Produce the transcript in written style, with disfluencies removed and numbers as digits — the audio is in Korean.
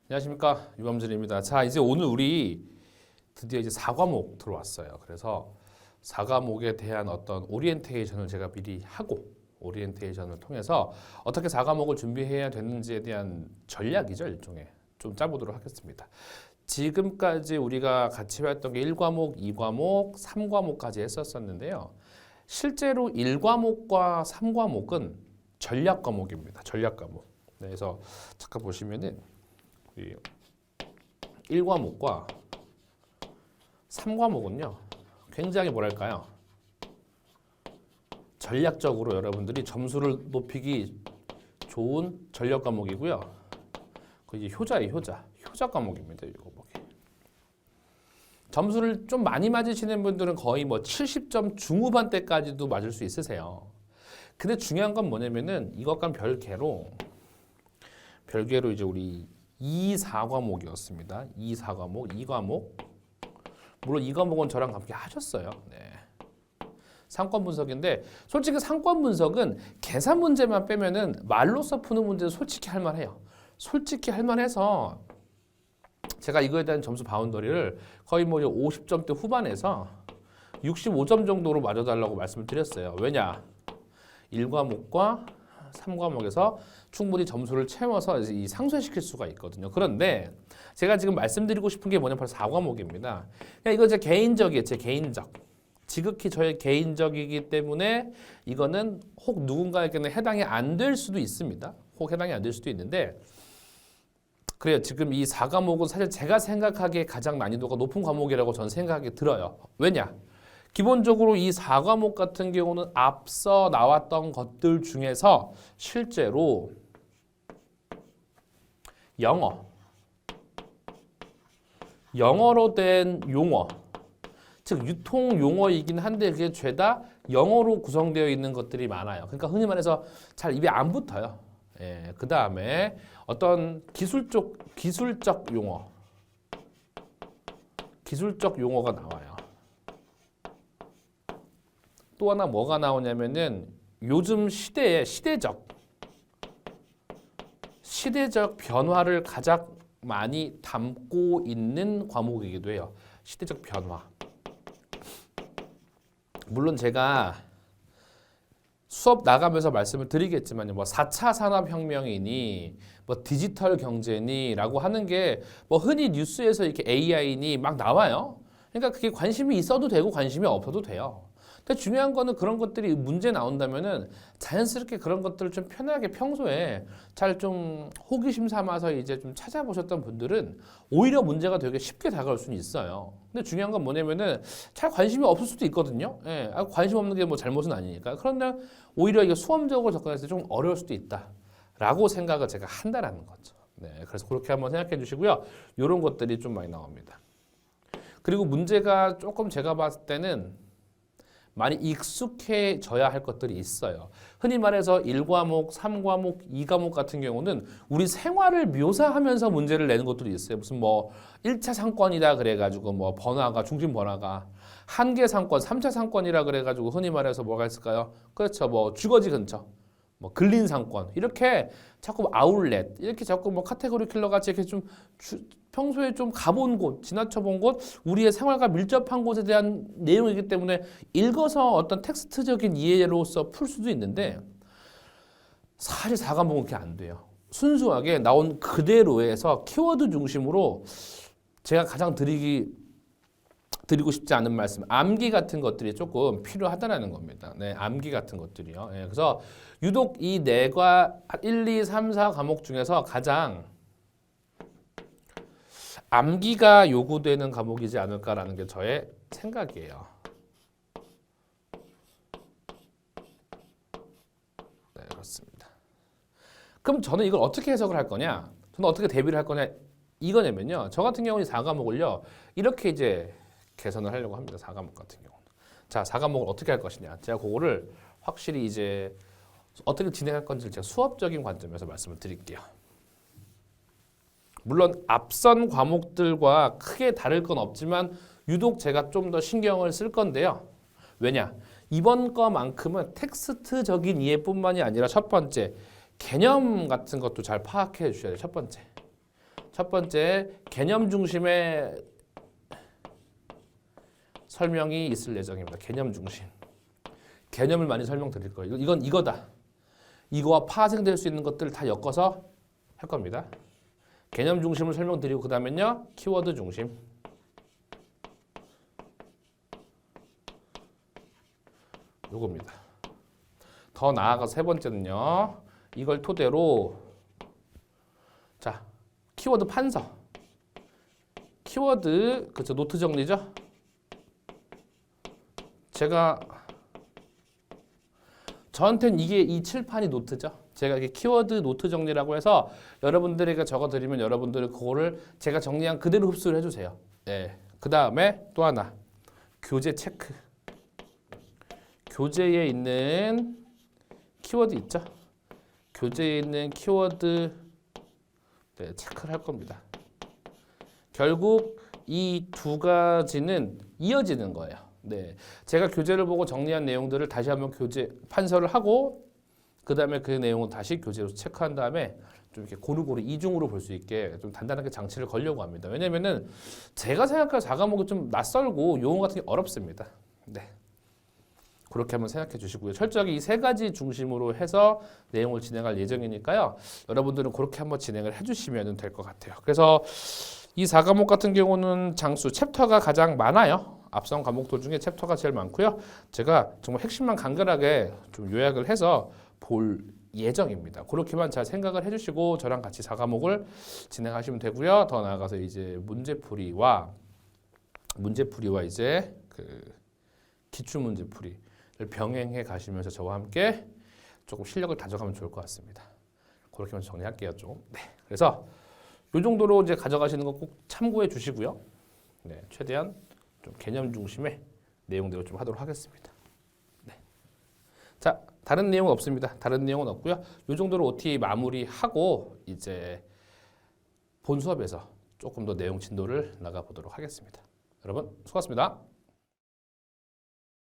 안녕하십니까, 유범준입니다. 자, 이제 오늘 우리 드디어 이제 4과목 들어왔어요. 그래서 4과목에 대한 어떤 오리엔테이션을 제가 미리 하고 오리엔테이션을 통해서 어떻게 4과목을 준비해야 되는지에 대한 전략이죠, 일종의 좀 짜보도록 하겠습니다. 지금까지 우리가 같이 했던 게 1과목, 2과목, 3과목까지 했었었는데요. 실제로 1과목과 3과목은 전략 과목입니다. 전략 과목. 네, 그래서 잠깐 보시면은 1과목과 3과목은요 굉장히 뭐랄까요, 전략적으로 여러분들이 점수를 높이기 좋은 전략 과목이고요. 그 이제 효자예요. 효자 과목입니다. 이 과목이 점수를 좀 많이 맞으시는 분들은 거의 뭐 70점 중후반대까지도 맞을 수 있으세요. 근데 중요한 건 뭐냐면은 이것과는 별개로 이제 우리 2, 4과목이었습니다. 2, 4과목, 2과목. 물론 2과목은 저랑 함께 하셨어요. 네. 상권 분석인데 솔직히 상권 분석은 계산 문제만 빼면은 말로써 푸는 문제는 솔직히 할 만해요. 솔직히 할 만해서 제가 이거에 대한 점수 바운더리를 거의 뭐 50점대 후반에서 65점 정도로 맞아달라고 말씀을 드렸어요. 왜냐? 1과목과 3과목에서 충분히 점수를 채워서 이 상쇄시킬 수가 있거든요. 그런데 제가 지금 말씀드리고 싶은 게 뭐냐면 바로 4과목입니다. 이거 제 개인적이에요. 제 개인적. 지극히 저의 개인적이기 때문에 이거는 혹 누군가에게는 해당이 안 될 수도 있습니다. 혹 해당이 안 될 수도 있는데 그래요. 지금 이 4과목은 사실 제가 생각하기에 가장 난이도가 높은 과목이라고 저는 생각이 들어요. 왜냐? 기본적으로 이 4과목 같은 경우는 앞서 나왔던 것들 중에서 실제로 영어로 된 용어, 즉 유통 용어이긴 한데 그게 죄다 영어로 구성되어 있는 것들이 많아요. 그러니까 흔히 말해서 잘 입에 안 붙어요. 예, 그 다음에 어떤 기술적 용어가 나와요. 또 하나 뭐가 나오냐면은 요즘 시대의 시대적 변화를 가장 많이 담고 있는 과목이기도 해요. 시대적 변화. 물론 제가 수업 나가면서 말씀을 드리겠지만요. 뭐 4차 산업혁명이니 뭐 디지털 경제니라고 하는 게 뭐 흔히 뉴스에서 이렇게 AI니 막 나와요. 그러니까 그게 관심이 있어도 되고 관심이 없어도 돼요. 근데 중요한 거는 그런 것들이 문제 나온다면은 자연스럽게 그런 것들을 좀 편하게 평소에 잘 좀 호기심 삼아서 이제 좀 찾아보셨던 분들은 오히려 문제가 되게 쉽게 다가올 수는 있어요. 근데 중요한 건 뭐냐면은 잘 관심이 없을 수도 있거든요. 예, 관심 없는 게 뭐 잘못은 아니니까. 그런데 오히려 이게 수험적으로 접근했을 때 좀 어려울 수도 있다라고 생각을 제가 한다라는 거죠. 네, 그래서 그렇게 한번 생각해 주시고요. 이런 것들이 좀 많이 나옵니다. 그리고 문제가 조금 제가 봤을 때는 많이 익숙해져야 할 것들이 있어요. 흔히 말해서 1과목, 3과목, 2과목 같은 경우는 우리 생활을 묘사하면서 문제를 내는 것들이 있어요. 무슨 뭐 1차 상권이다 그래가지고 뭐 번화가, 중심 번화가, 한계 상권, 3차 상권이라 그래가지고 흔히 말해서 뭐가 있을까요? 그렇죠. 뭐 주거지 근처, 뭐 근린 상권 이렇게 자꾸 아울렛 이렇게 자꾸 뭐 카테고리 킬러 같이 이렇게 좀 평소에 좀 가본 곳, 지나쳐본 곳, 우리의 생활과 밀접한 곳에 대한 내용이기 때문에 읽어서 어떤 텍스트적인 이해로서 풀 수도 있는데 사실 4과목은 그렇게 안 돼요. 순수하게 나온 그대로에서 키워드 중심으로 제가 가장 드리고 싶지 않은 말씀, 암기 같은 것들이 조금 필요하다는 겁니다. 네, 암기 같은 것들이요. 네, 그래서 유독 이 1, 2, 3, 4 과목 중에서 가장 암기가 요구되는 과목이지 않을까라는 게 저의 생각이에요. 네, 그렇습니다. 그럼 저는 이걸 어떻게 해석을 할 거냐? 저는 어떻게 대비를 할 거냐? 이거냐면요. 저 같은 경우는 4과목을요. 이렇게 이제 개선을 하려고 합니다. 4과목 같은 경우는. 자, 4과목을 어떻게 할 것이냐? 제가 그거를 확실히 이제 어떻게 진행할 건지 제가 수업적인 관점에서 말씀을 드릴게요. 물론 앞선 과목들과 크게 다를 건 없지만 유독 제가 좀 더 신경을 쓸 건데요. 왜냐? 이번 거만큼은 텍스트적인 이해뿐만이 아니라 첫 번째 개념 같은 것도 잘 파악해 주셔야 돼요. 첫 번째. 첫 번째 개념 중심의 설명이 있을 예정입니다. 개념 중심. 개념을 많이 설명드릴 거예요. 이건 이거다. 이거와 파생될 수 있는 것들을 다 엮어서 할 겁니다. 개념 중심을 설명드리고 그 다음엔요. 키워드 중심. 요겁니다. 더 나아가서 세 번째는요. 이걸 토대로 자 키워드 판서. 키워드 그쵸 노트 정리죠. 제가 저한테는 이게 이 칠판이 노트죠. 제가 이게 키워드 노트 정리라고 해서 여러분들에게 적어드리면 여러분들은 그거를 제가 정리한 그대로 흡수를 해주세요. 네. 그 다음에 또 하나 교재 체크. 교재에 있는 키워드 있죠. 교재에 있는 키워드 네, 체크를 할 겁니다. 결국 이 두 가지는 이어지는 거예요. 네, 제가 교재를 보고 정리한 내용들을 다시 한번 교재 판서를 하고 그 다음에 그 내용을 다시 교재로 체크한 다음에 좀 이렇게 고루고루 이중으로 볼 수 있게 좀 단단하게 장치를 걸려고 합니다. 왜냐면은 제가 생각할 4과목이 좀 낯설고 용어 같은 게 어렵습니다. 네. 그렇게 한번 생각해 주시고요. 철저하게 이 세 가지 중심으로 해서 내용을 진행할 예정이니까요. 여러분들은 그렇게 한번 진행을 해주시면 될 것 같아요. 그래서 이 4과목 같은 경우는 장수, 챕터가 가장 많아요. 앞선 과목들 중에 챕터가 제일 많고요. 제가 정말 핵심만 간결하게 좀 요약을 해서 볼 예정입니다. 그렇게만 잘 생각을 해주시고 저랑 같이 4과목을 진행하시면 되고요. 더 나아가서 이제 문제풀이와 이제 그 기출 문제풀이를 병행해 가시면서 저와 함께 조금 실력을 다져가면 좋을 것 같습니다. 그렇게만 정리할게요, 좀. 네. 그래서 이 정도로 이제 가져가시는 거 꼭 참고해 주시고요. 네, 최대한 좀 개념 중심의 내용대로 좀 하도록 하겠습니다. 네. 자, 다른 내용은 없습니다. 다른 내용은 없고요. 이 정도로 OT 마무리하고 이제 본 수업에서 조금 더 내용 진도를 나가 보도록 하겠습니다. 여러분 수고하셨습니다.